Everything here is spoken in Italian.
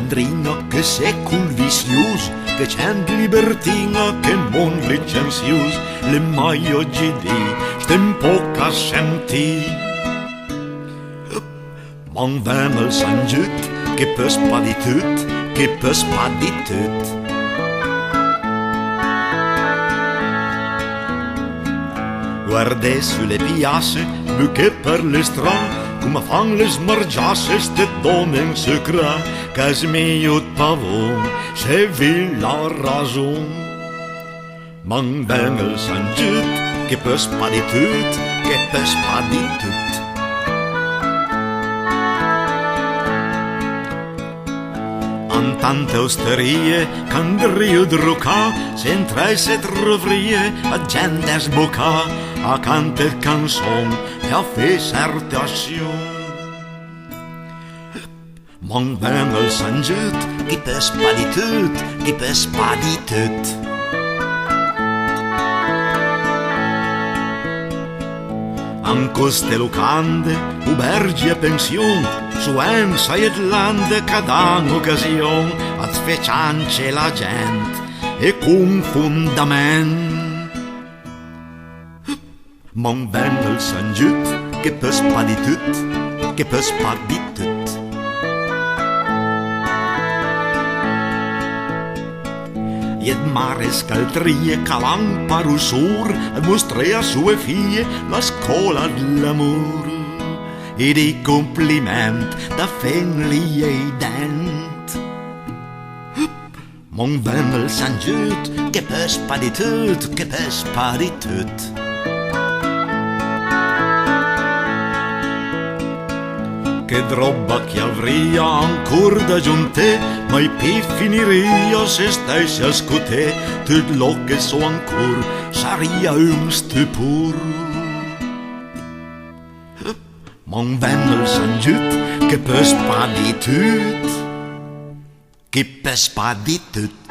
malandrino che secol vicius, che c'è libertino che non licenzius, le mai oggi di stem poca senti. Man vemel san giut, che per spaditut, che per spaditut. Guardai sulle piazze, buche per le strade, come fan le smargiasse ste donne secra, che smiut pavon, se vi la ragion. Man vengel san giut, che per spaditut, che per spaditut. An tante osterie, candrio druca, s'entra e se trovrie, a gente sboca, a cante canzon e a fe certe azion. Man vengel san giut, che per spaditut, che per spaditut. An coste locande, ubergi e pension, su ensa ed lande cadan occasion, ad feciance la gente e con fundament. Man vengel san giut, che per spaditut, che per spaditut. Ed mare scaltrie calan parusur, ad mostrare a sue figlie la scuola dell'amor. Ed i compliment da fenli e dent. Mon vemmel san giut, che per spaditut, che per spaditut. Che roba che avria ancor da giunte, mai pi finiria se stessi a scute, tut lo che so ancor, saria un stupor. Man vemmel san giut, che per spaditut, che per spaditut.